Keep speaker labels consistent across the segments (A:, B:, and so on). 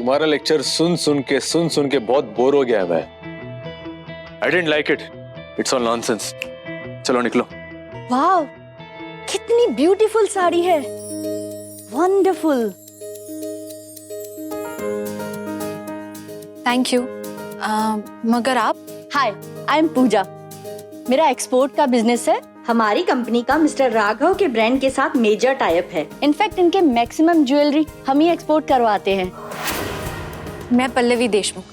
A: तुम्हारा लेक्चर सुन सुन के बहुत बोर हो गया मैं। I didn't like it, it's all nonsense. चलो निकलो।
B: वाह, कितनी ब्यूटीफुल साड़ी है, वंडरफुल।
C: Thank you. मगर आप?
B: हाय, आई एम पूजा। मेरा एक्सपोर्ट का बिजनेस है। हमारी कंपनी का मिस्टर राघव के ब्रांड के साथ मेजर टाई अप है। इनफैक्ट इनके मैक्सिमम ज्वेलरी हम ही एक्सपोर्ट करवाते हैं।
C: मैं पल्लवी देशमुख,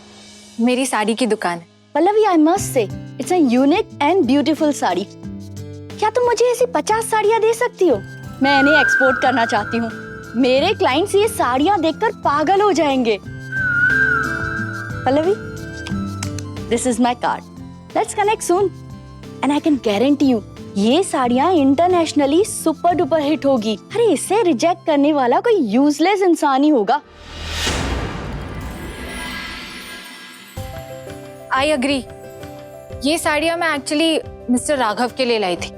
C: मेरी साड़ी की दुकान है।
B: Pallavi, I must say it's a unique and beautiful sari. क्या तुम मुझे ऐसी 50 साड़ियाँ दे सकती हो? मैं इन्हें एक्सपोर्ट करना चाहती हूँ। मेरे क्लाइंट्स ये साड़ियाँ देखकर पागल हो जाएंगे। Pallavi, this is my card. Let's connect soon and I can guarantee you ये साड़ियाँ इंटरनेशनली सुपर डुपर हिट होगी। अरे इसे रिजेक्ट करने वाला कोई यूजलेस इंसान ही होगा।
C: I agree. ये साड़ियाँ मैं एक्चुअली मिस्टर राघव के लिए लाई थी,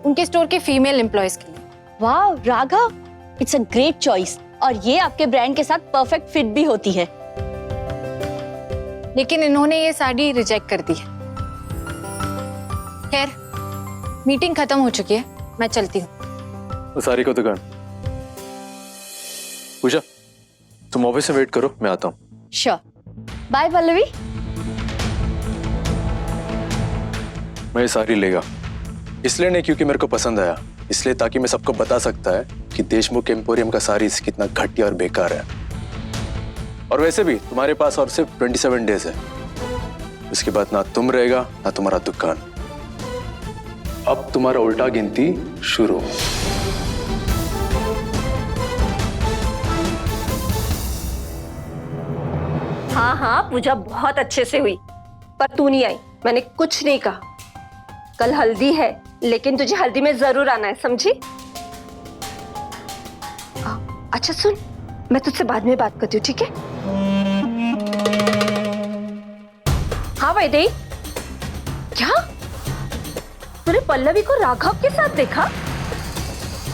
C: उनके स्टोर के फीमेल एम्प्लॉयज के लिए।
B: वाह Raghav, it's a great choice और ये आपके ब्रांड के साथ परफेक्ट फिट भी होती है।
C: लेकिन इन्होंने ये साड़ी रिजेक्ट कर दी है। खैर, मीटिंग खत्म हो चुकी है, मैं चलती हूँ।
A: सारी को दुकान। पूजा, तुम ऑफिस में वेट करो, मैं आता हूँ।
B: श्योर। बाय पल्लवी।
A: मैं ये साड़ी लेगा, इसलिए नहीं क्योंकि मेरे को पसंद आया, इसलिए ताकि मैं सबको बता सकता है कि देशमुख एम्पोरियम का साड़ी कितना घटिया और बेकार है। और वैसे भी तुम्हारे पास और सिर्फ 27 डेज है, उसके बाद ना तुम रहेगा ना तुम्हारा दुकान। अब तुम्हारा उल्टा गिनती शुरू।
D: हाँ हाँ पूजा बहुत अच्छे से हुई, पर तू नहीं आई, मैंने कुछ नहीं कहा। कल हल्दी है, लेकिन तुझे हल्दी में जरूर आना है, समझी? अच्छा सुन, मैं तुझसे बाद में बात करती हूँ, ठीक है? हाँ वैदेही, क्या तूने पल्लवी को राघव के साथ देखा?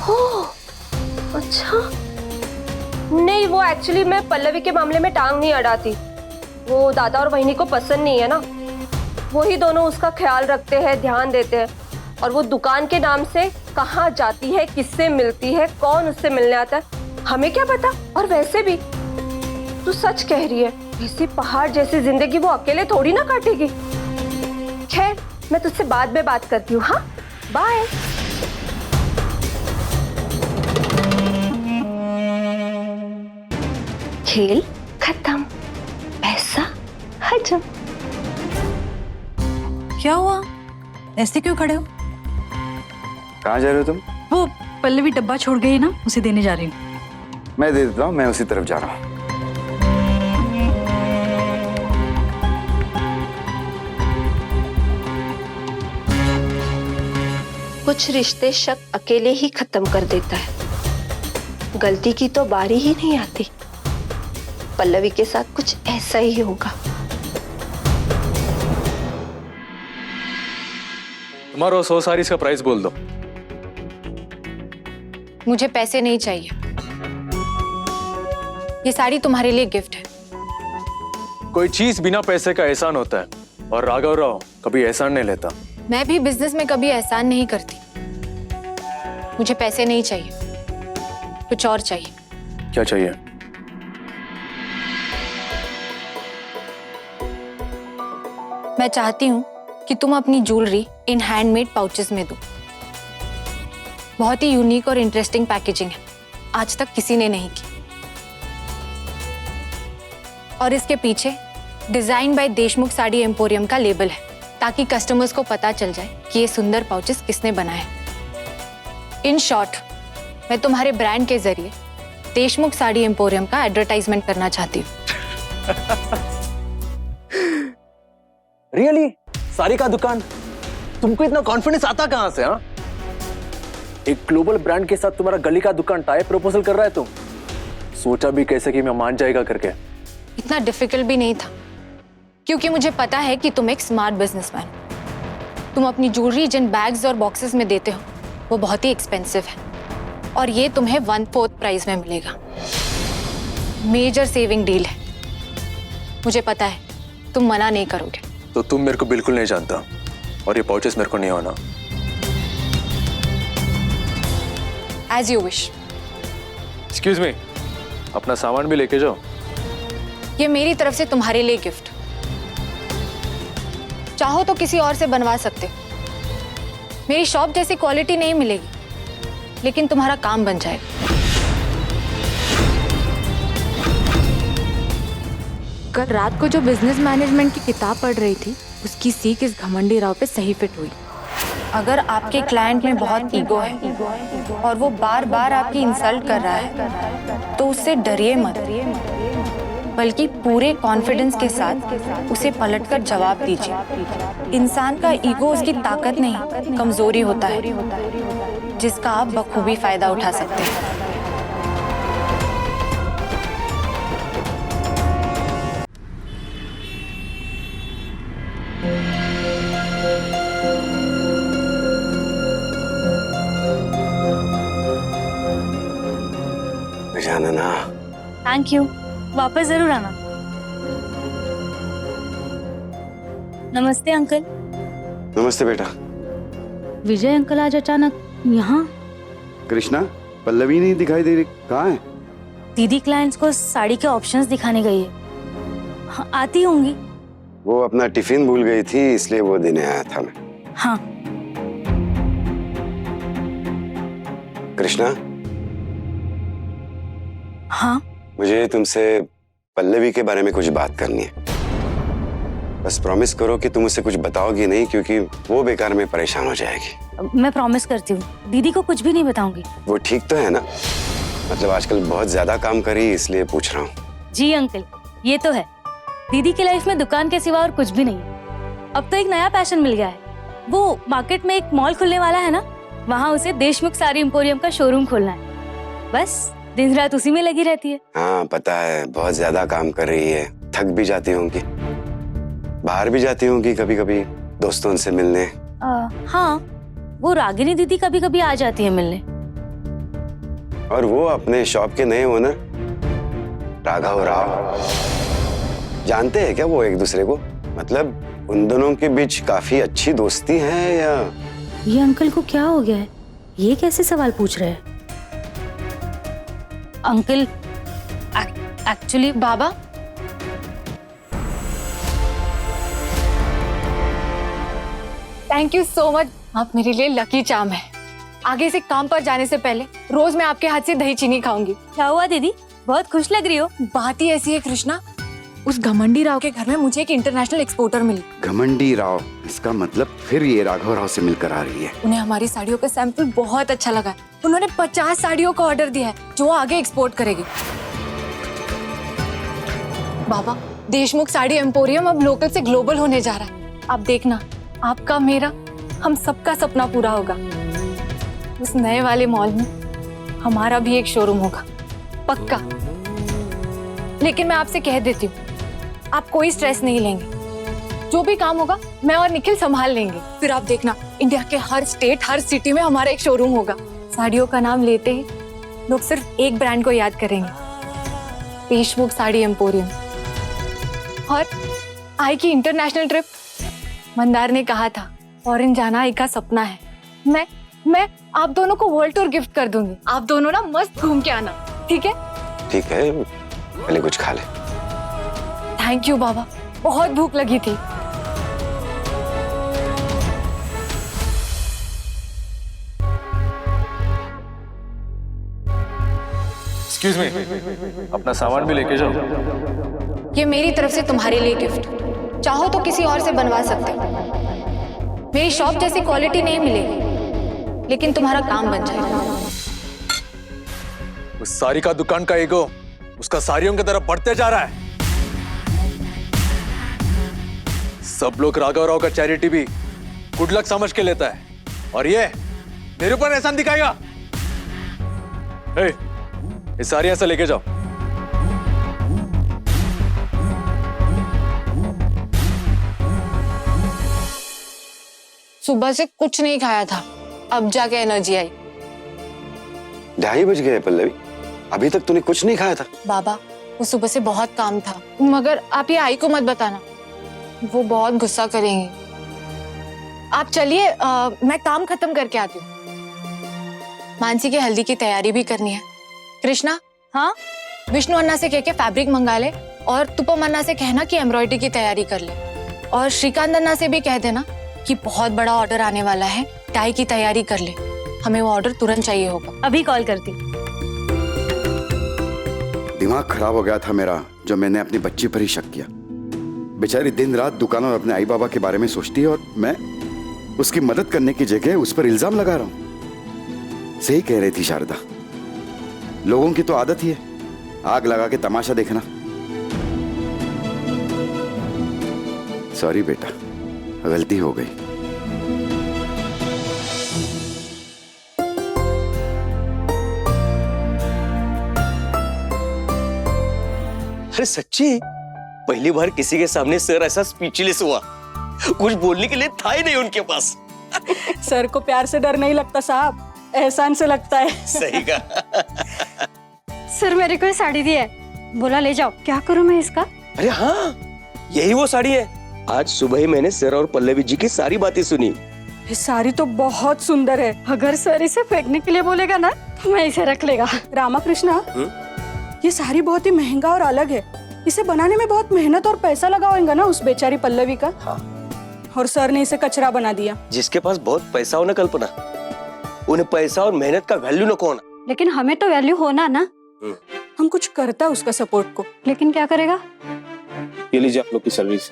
D: हो अच्छा। नहीं, वो एक्चुअली मैं पल्लवी के मामले में टांग नहीं अड़ाती। वो दादा और बहिनी को पसंद नहीं है ना, वही दोनों उसका ख्याल रखते हैं, ध्यान देते हैं। और वो दुकान के नाम से कहाँ जाती है, किससे मिलती है, कौन उससे मिलने आता है, हमें क्या पता। और वैसे भी तू सच कह रही है, इसी पहाड़ जैसी जिंदगी वो अकेले थोड़ी ना काटेगी। खैर, मैं तुझसे बाद में बात करती हूँ। हाँ बाय। खेल खत्म, पैसा हजम।
E: क्या हुआ? ऐसे क्यों खड़े हो?
F: कहाँ जा रहे हो तुम?
E: वो पल्लवी डब्बा छोड़ गई ना, उसे देने जा रही हूँ।
F: मैं दे देता हूँ, मैं उसी तरफ जा रहा हूँ।
D: कुछ रिश्ते शक अकेले ही खत्म कर देता है। गलती की तो बारी ही नहीं आती। पल्लवी के साथ कुछ ऐसा ही होगा।
A: तुम्हारा 100 साड़ीज का प्राइस बोल दो।
C: मुझे पैसे नहीं चाहिए, ये साड़ी तुम्हारे लिए गिफ्ट है।
A: कोई चीज बिना पैसे का एहसान होता है, और राघव राव कभी एहसान नहीं लेता।
C: मैं भी बिजनेस में कभी एहसान नहीं करती। मुझे पैसे नहीं चाहिए, कुछ और चाहिए।
A: क्या चाहिए?
C: मैं चाहती हूँ कि तुम अपनी ज्वेलरी इन हैंडमेड पाउचेस में दो। बहुत ही यूनिक और इंटरेस्टिंग पैकेजिंग है, आज तक किसी ने नहीं की। और इसके पीछे design by Deshmukh sari emporium का लेबल है, ताकि कस्टमर्स को पता चल जाए कि ये सुंदर पाउचेस किसने बनाए हैं। इन शॉर्ट, मैं तुम्हारे ब्रांड के जरिए देशमुख साड़ी एम्पोरियम का एडवर्टाइजमेंट करना चाहती हूँ।
A: रियली? साड़ी का दुकान? तुमको इतना कॉन्फिडेंस आता कहां से? हाँ, एक ग्लोबल ब्रांड के साथ तुम्हारा गली का दुकान टाई प्रपोजल कर रहा है तुम? सोचा भी कैसे कि मैं मान जाएगा करके?
C: इतना डिफिकल्ट भी नहीं था, क्योंकि मुझे पता है कि तुम एक स्मार्ट बिजनेसमैन हो। तुम अपनी ज्वेलरी जिन बैग्स और बॉक्सेस में देते हो वो बहुत ही एक्सपेंसिव है, और ये तुम्हें 1/4 प्राइस में मिलेगा। मेजर सेविंग डील है। मुझे पता है तुम मना नहीं करोगे।
A: तो तुम मेरे को बिल्कुल नहीं जानता और ये पाउचेस मेरे को नहीं होना।
C: As you wish.
A: Excuse me, अपना सामान भी लेके जाओ।
C: ये मेरी तरफ से तुम्हारे लिए गिफ्ट। चाहो तो किसी और से बनवा सकते, मेरी शॉप जैसी क्वालिटी नहीं मिलेगी, लेकिन तुम्हारा काम बन जाएगा। कल रात को जो बिजनेस मैनेजमेंट की किताब पढ़ रही थी, उसकी सीख इस घमंडी राव पे सही फिट हुई। अगर आपके क्लाइंट में बहुत ईगो है और वो बार बार आपकी इंसल्ट कर रहा है, तो उससे डरिए मत, बल्कि पूरे कॉन्फिडेंस के साथ उसे पलटकर जवाब दीजिए। इंसान का ईगो उसकी ताकत नहीं, कमजोरी होता है, जिसका आप बखूबी फायदा उठा सकते हैं।
F: जाना ना।
B: थैंक यू, वापस जरूर आना। नमस्ते अंकल।
F: नमस्ते बेटा।
E: विजय अंकल आज अचानक यहाँ?
F: कृष्णा, पल्लवी नहीं दिखाई दे रही, कहाँ है?
B: दीदी क्लाइंट्स को साड़ी के ऑप्शंस दिखाने गई है। हाँ, आती होंगी।
F: वो अपना टिफिन भूल गई थी, इसलिए वो देने आया था मैं।
B: हाँ।
F: कृष्णा,
B: हाँ।
F: मुझे तुमसे पल्लवी के बारे में कुछ बात करनी है। बस प्रॉमिस करो कि तुम उसे कुछ बताओगी नहीं, क्योंकि वो बेकार में परेशान हो जाएगी।
B: मैं प्रॉमिस करती हूँ, दीदी को कुछ भी नहीं बताऊंगी।
F: वो ठीक तो है ना? मतलब आजकल बहुत ज्यादा काम करी, इसलिए पूछ रहा हूँ।
B: जी अंकल, ये तो है। दीदी की लाइफ में दुकान के सिवा और कुछ भी नहीं है। अब तो एक नया पैशन मिल गया है। वो मार्केट में एक मॉल खुलने वाला है ना, वहाँ उसे देशमुख साड़ी एम्पोरियम का शोरूम खोलना है। बस दिन रात उसी में लगी रहती है।
F: हाँ पता है, बहुत ज्यादा काम कर रही है, थक भी जाती होंगी। बाहर भी जाती होंगी कभी कभी दोस्तों से मिलने।
B: हाँ, वो रागिनी दीदी कभी कभी आ जाती है मिलने।
F: और वो अपने शॉप के नए ओनर राघव राव, जानते हैं क्या वो एक दूसरे को? मतलब उन दोनों के बीच काफी अच्छी दोस्ती है या?
E: ये अंकल को क्या हो गया है? ये कैसे सवाल पूछ रहे हैं?
B: Uncle actually
C: Baba, thank you so much. आप मेरे लिए लकी चार्म है। आगे से काम पर जाने से पहले रोज मैं आपके हाथ से दही चीनी खाऊंगी।
B: क्या हुआ दीदी, बहुत खुश लग रही हो?
C: बात ही ऐसी है कृष्णा, उस घमंडी राव के घर में मुझे एक इंटरनेशनल एक्सपोर्टर मिली।
F: घमंडी राव, इसका मतलब फिर ये राघव राव से मिलकर आ रही है।
C: उन्हें हमारी साड़ियों का सैंपल बहुत अच्छा लगा। उन्होंने 50 साड़ियों का ऑर्डर दिया है, जो आगे एक्सपोर्ट करेगी। बाबा, देशमुख साड़ी एम्पोरियम अब लोकल से ग्लोबल होने जा रहा है। आप देखना, आपका, मेरा, हम सबका सपना पूरा होगा। उस नए वाले मॉल में हमारा भी एक शोरूम होगा, पक्का। लेकिन मैं आपसे कह देती हूँ, आप कोई स्ट्रेस नहीं लेंगे। जो भी काम होगा मैं और निखिल संभाल लेंगे। फिर आप देखना, इंडिया के हर स्टेट, हर सिटी में हमारा एक शोरूम होगा। साड़ियों का नाम लेते ही लोग सिर्फ एक ब्रांड को याद करेंगे, देशमुख साड़ी एम्पोरियम। और आई की इंटरनेशनल ट्रिप, मंदार ने कहा था फॉरेन जाना आई का सपना है। मैं आप दोनों को वर्ल्ड टूर गिफ्ट कर दूंगी। आप दोनों ना मस्त घूम के आना, ठीक है?
F: ठीक है, पहले कुछ खा ले।
C: थैंक यू बाबा, बहुत भूख लगी थी।
A: एक्सक्यूज मी, अपना सामान भी लेके जाओ।
C: ये मेरी तरफ से तुम्हारे लिए गिफ्ट। चाहो तो किसी और से बनवा सकते हो, मेरी शॉप जैसी क्वालिटी नहीं मिलेगी, लेकिन तुम्हारा काम बन जाएगा।
A: उस साड़ी का दुकान का ईगो उसका साड़ियों की तरफ बढ़ते जा रहा है। सब लोग राघव राव का चैरिटी भी गुड लक समझ के लेता है, और ये मेरे ऊपर एहसान दिखाएगा। ये साड़ियां से लेके जाओ।
C: सुबह से कुछ नहीं खाया था, अब जाके एनर्जी आई।
F: 2:30 बज गए पल्लवी, अभी तक तूने कुछ नहीं खाया था?
C: बाबा, वो सुबह से बहुत काम था, मगर आप ये आई को मत बताना, वो बहुत गुस्सा करेंगी। आप चलिए, मैं काम खत्म करके आती हूँ। मानसी की हल्दी की तैयारी भी करनी है। कृष्णा, हाँ, विष्णु अन्ना से कह के फैब्रिक मंगा ले, और तुपम अन्ना से कहना कि एम्ब्रॉयडरी की तैयारी कर ले, और श्रीकांत अन्ना से भी कह देना कि बहुत बड़ा ऑर्डर आने वाला है, टाई की तैयारी कर ले, हमें वो ऑर्डर तुरंत चाहिए होगा।
B: अभी कॉल करती हूँ।
F: दिमाग खराब हो गया था मेरा जो मैंने अपनी बच्ची पर ही शक किया। बेचारी दिन रात दुकान और अपने आई बाबा के बारे में सोचती है और मैं उसकी मदद करने की जगह उस पर इल्जाम लगा रहा हूं। सही कह रही थी शारदा, लोगों की तो आदत ही है आग लगा के तमाशा देखना। सॉरी बेटा, गलती हो गई।
G: अरे सच्ची, पहली बार किसी के सामने सर ऐसा स्पीचलेस हुआ, कुछ बोलने के लिए था ही नहीं उनके पास।
H: सर को प्यार से डर नहीं लगता साहब, एहसान से लगता है।
G: सही कहा।
E: सर मेरे को ये साड़ी दी है, बोला ले जाओ, क्या करूं मैं इसका?
G: अरे हाँ, यही वो साड़ी है। आज सुबह ही मैंने सर और पल्लवी जी की सारी बातें सुनी।
H: ये साड़ी तो बहुत सुंदर है।
E: अगर सर इसे फेंकने के लिए बोलेगा ना तो मैं इसे रख लेगा।
H: रामाकृष्णा, ये साड़ी बहुत ही महंगा और अलग है। इसे बनाने में बहुत मेहनत और पैसा लगा होगा ना उस बेचारी पल्लवी का।
G: हाँ।
H: और सर ने इसे कचरा बना दिया।
G: जिसके पास बहुत पैसा हो ना कल्पना, उन्हें पैसा और मेहनत का वैल्यू न होना।
E: लेकिन हमें तो वैल्यू होना ना।
H: हम कुछ करता उसका सपोर्ट को।
E: लेकिन क्या करेगा?
G: ये लीजिए आप लोग की सर्विस।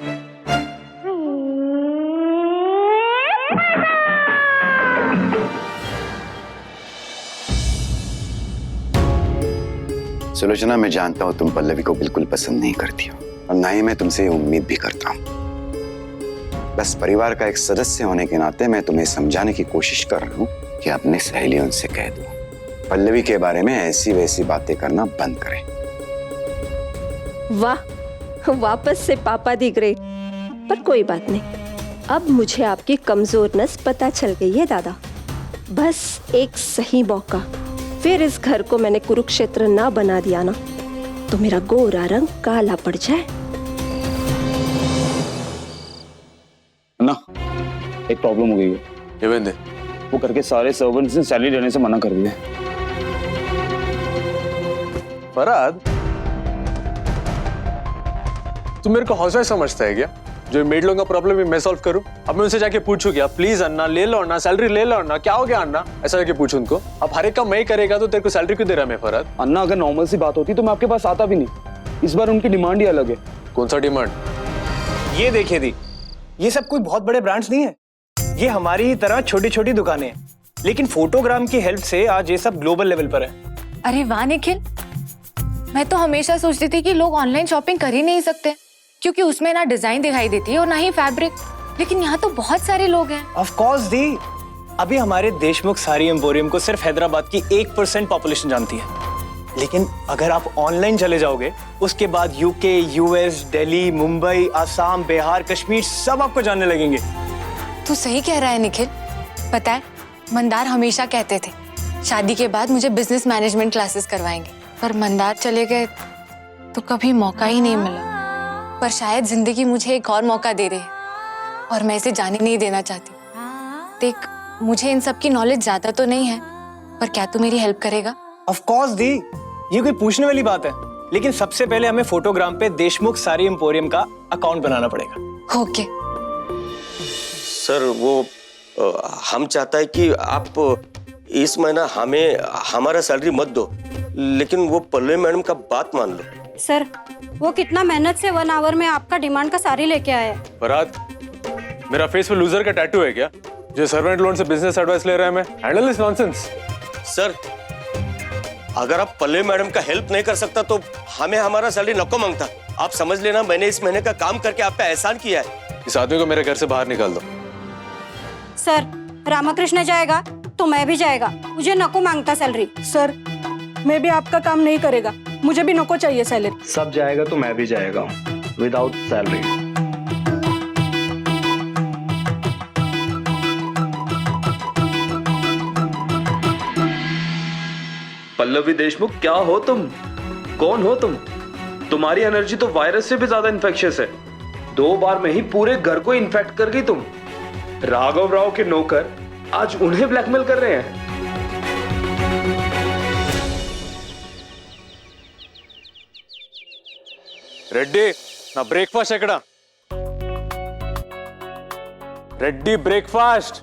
F: सुलोचना, मैं जानता हूं तुम पल्लवी को बिल्कुल पसंद नहीं करती हो और ना ही मैं तुमसे उम्मीद भी करता हूं। बस परिवार का एक सदस्य होने के नाते मैं तुम्हें समझाने की कोशिश कर रहा हूं कि अपने सहेलियों से कह दो पल्लवी के बारे में ऐसी वैसी बातें करना बंद करें।
D: वाह, वापस से पापा दी ग्रेट। पर कोई बात नहीं, अब मुझे आपकी कमजोर नस पता चल गई है दादा। बस एक सही मौका, फिर इस घर को मैंने कुरुक्षेत्र ना बना दिया ना तो मेरा गोरा रंग काला पड़ जाए।
I: ना एक प्रॉब्लम हो गई है।
A: ये बंदे
I: वो करके सारे सर्वेंट्स ने सैलरी देने से मना कर दिया।
A: फरहाद, तुम मेरे को हाउसवाइफ समझता है क्या? जो मेड लोगों का प्रॉब्लम है मैं सॉल्व करूं? अब मैं उनसे जाके पूछूं क्या, प्लीज अन्ना ले लो अन्ना, सैलरी ले लो अन्ना, क्या हो गया अन्ना? ऐसा जाके पूछूं उनको। अब हर एक काम मैं ही करेगा तो तेरे को सैलरी क्यों दे रहा मैं फरहाद?
I: अन्ना, अगर नॉर्मल सी बात होती तो मैं आपके पास आता भी नहीं। इस बार उनकी डिमांड ही अलग है।
A: कौन सा डिमांड?
J: ये देखिए दी, ये सब कोई बहुत बड़े ब्रांड्स नहीं है, ये हमारी ही तरह छोटी छोटी दुकानें हैं, लेकिन फोटोग्राम की हेल्प से आज ये सब ग्लोबल लेवल पर है।
C: अरे वाह निखिल, मैं तो हमेशा सोचती थी कि लोग ऑनलाइन शॉपिंग कर ही नहीं सकते, क्योंकि उसमें ना डिजाइन दिखाई देती है और ना ही फैब्रिक, लेकिन यहाँ तो बहुत सारे लोग हैं।
J: ऑफ कोर्स दी, अभी हमारे देशमुख साड़ी एम्पोरियम को सिर्फ हैदराबाद की 1% पॉपुलेशन जानती है, लेकिन अगर आप ऑनलाइन चले जाओगे उसके बाद यूके, यूएस, दिल्ली, मुंबई, असम, बिहार, कश्मीर सब आपको जानने लगेंगे।
C: तू सही कह रहा है निखिल। पता है, मंदार हमेशा कहते थे शादी के बाद मुझे बिजनेस मैनेजमेंट क्लासेस करवाएंगे, पर मंदार चले गए तो कभी मौका ही नहीं मिला। पर शायद जिंदगी मुझे एक और मौका दे रही है और मैं इसे जाने नहीं देना चाहती। देख, मुझे इन सब की नॉलेज ज्यादा तो नहीं है, पर क्या तू मेरी हेल्प करेगा?
J: ऑफ कोर्स दी, ये कोई पूछने वाली बात है, लेकिन सबसे पहले हमें फोटोग्राम पे देशमुख साड़ी एम्पोरियम का अकाउंट बनाना पड़ेगा।
C: ओके।
G: सर वो हम चाहता है कि आप इस महीना हमें हमारा सैलरी मत दो, लेकिन वो पल्लवी मैडम का बात मान लो।
E: सर, वो कितना मेहनत से 1 आवर में आपका डिमांड का साड़ी लेके आया है।
A: फरहाद, मेरा फेस पे लूजर का टैटू है क्या? जो सर्वेंट लोन से बिजनेस एडवाइस ले रहा है मैं? Handle this nonsense.
G: सर, अगर आप पल्लवी मैडम का हेल्प नहीं कर सकता तो हमें हमारा सैलरी नको मांगता। आप समझ लेना, मैंने इस महीने का काम करके आप पे एहसान किया है।
A: इस आदमी को मेरे घर से बाहर निकाल दो।
E: सर, रामाकृष्ण जाएगा तो मैं भी जाएगा, मुझे नको मांगता सैलरी।
H: सर, मैं भी आपका काम नहीं करेगा, मुझे भी नको चाहिए सैलरी।
I: सब जाएगा तो मैं भी जाएगा विदाउट सैलरी।
K: पल्लवी देशमुख, क्या हो तुम? कौन हो तुम?
I: तुम्हारी एनर्जी तो वायरस से भी ज्यादा इन्फेक्शियस है। 2 बार में ही पूरे घर को इन्फेक्ट कर गई तुम। राघव राव के नौकर आज उन्हें ब्लैकमेल कर रहे हैं।
A: రెడ్డి నా బ్రేక్ఫాస్ట్ ఎక్కడ? రెడ్డి బ్రేక్ఫాస్ట్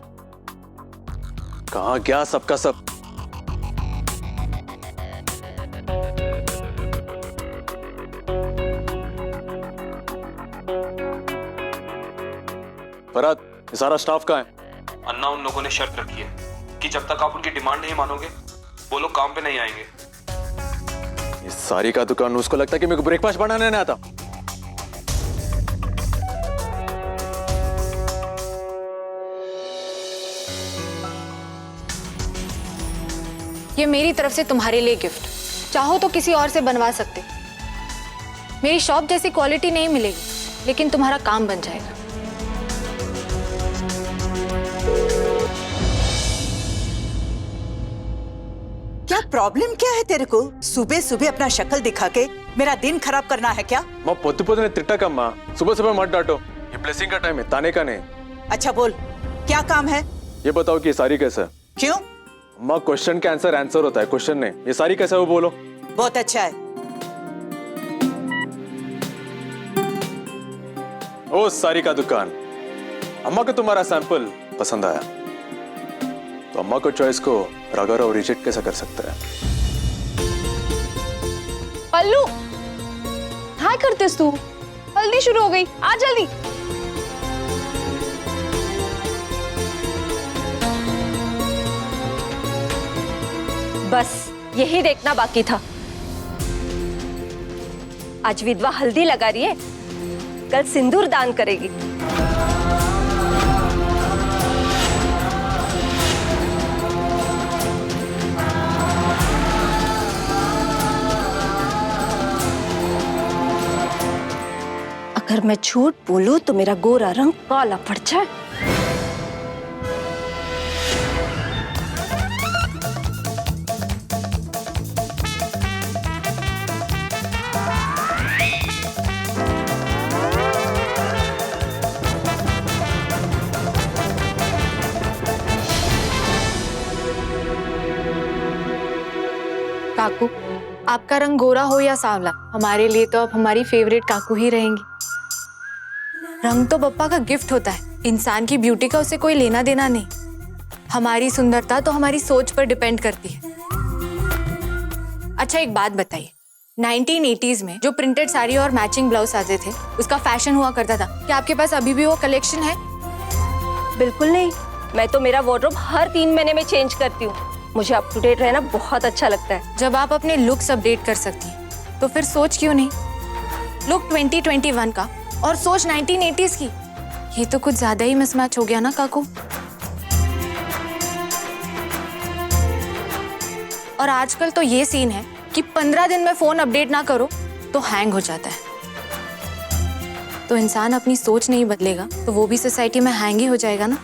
A: कहाँ गया सबका सब? फरहत, ये सारा स्टाफ कहाँ है?
K: अन्ना उन लोगों ने शर्त रखी है कि जब तक आप उनकी डिमांड नहीं मानोगे वो लोग काम पे नहीं आएंगे।
A: ये सारी का दुकान, उसको लगता है कि मेरे को ब्रेकफास्ट बनाने नहीं आता।
C: ये मेरी तरफ से तुम्हारे लिए गिफ्ट। चाहो तो किसी और से बनवा सकते। मेरी शॉप जैसी क्वालिटी नहीं मिलेगी, लेकिन तुम्हारा काम बन जाएगा।
L: क्या प्रॉब्लम क्या है तेरे को? सुबह सुबह अपना शक्ल दिखा के मेरा दिन खराब करना है क्या?
A: माँ పొద్దు పొద్దునే తిట్టకమ్మా, सुबह सुबह मत डांटो। ये ब्लेसिंग का टाइम है, ताने का नहीं।
L: अच्छा बोल, क्या काम है?
A: ये बताओ कि ये सारी कैसा है?
L: क्यों?
A: माँ क्वेश्चन का आंसर आंसर होता है, क्वेश्चन नहीं। ये सारी कैसा है वो बोलो।
L: बहुत अच्छा है।
A: ओ सारी का दुकान, अम्मा को तुम्हारा सैंपल पसंद आया तो अम्मा को चॉइस को राघव रिजेक्ट कैसा कर सकता है?
B: पल्लू, हाय करतेस तू? हल्दी शुरू हो गई, आ जल्दी।
D: बस यही देखना बाकी था। आज विधवा हल्दी लगा रही है, कल सिंदूर दान करेगी। अगर मैं झूठ बोलूं तो मेरा गोरा रंग काला पड़ जाए।
C: काकू, आपका रंग गोरा हो या सांवला, हमारे लिए तो अब हमारी फेवरेट काकू ही रहेंगी। रंग तो पप्पा का गिफ्ट होता है, इंसान की ब्यूटी का उसे कोई लेना देना नहीं। हमारी सुंदरता तो हमारी सोच पर डिपेंड करती है। अच्छा एक बात बताइए, 1980s में जो प्रिंटेड साड़ी और मैचिंग ब्लाउज आते थे, उसका फैशन हुआ करता था, क्या आपके पास अभी भी वो कलेक्शन है?
D: बिल्कुल नहीं, मैं तो मेरा वार्डरोब हर 3 महीने में चेंज करती हूँ। मुझे अप टू डेट रहना बहुत अच्छा लगता है।
C: जब आप अपने लुक्स अपडेट कर सकती हैं, तो फिर सोच क्यों नहीं? लुक 2021 का और सोच 1980s की, ये तो कुछ ज्यादा ही मिसमैच हो गया ना काकू। और आजकल तो ये सीन है कि 15 दिन में फोन अपडेट ना करो तो हैंग हो जाता है। तो इंसान अपनी सोच नहीं बदलेगा तो वो भी सोसाइटी में हैंग ही हो जाएगा ना।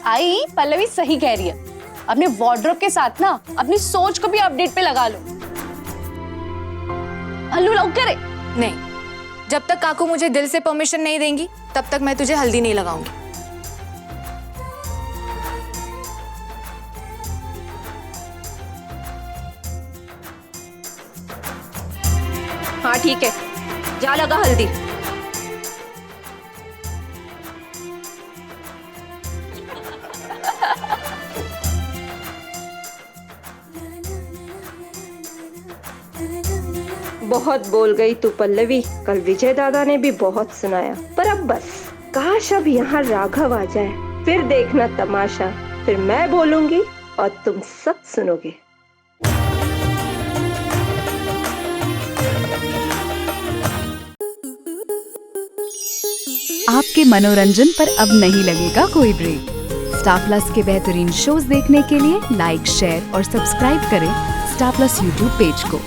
B: आई पल्लवी सही कह रही है, अपने वार्डरोब के साथ ना अपनी सोच को भी अपडेट पे लगा लो। हल्लू लाओ करे।
C: नहीं, जब तक काकू मुझे दिल से परमिशन नहीं देंगी तब तक मैं तुझे हल्दी नहीं लगाऊंगी।
D: हाँ ठीक है, जा लगा हल्दी। बहुत बोल गई तू पल्लवी, कल विजय दादा ने भी बहुत सुनाया, पर अब बस। काश अब यहाँ राघव आ जाए, फिर देखना तमाशा। फिर मैं बोलूंगी और तुम सब सुनोगे।
M: आपके मनोरंजन पर अब नहीं लगेगा कोई ब्रेक। स्टार प्लस के बेहतरीन शोज देखने के लिए लाइक, शेयर और सब्सक्राइब करें स्टार प्लस यूट्यूब पेज को।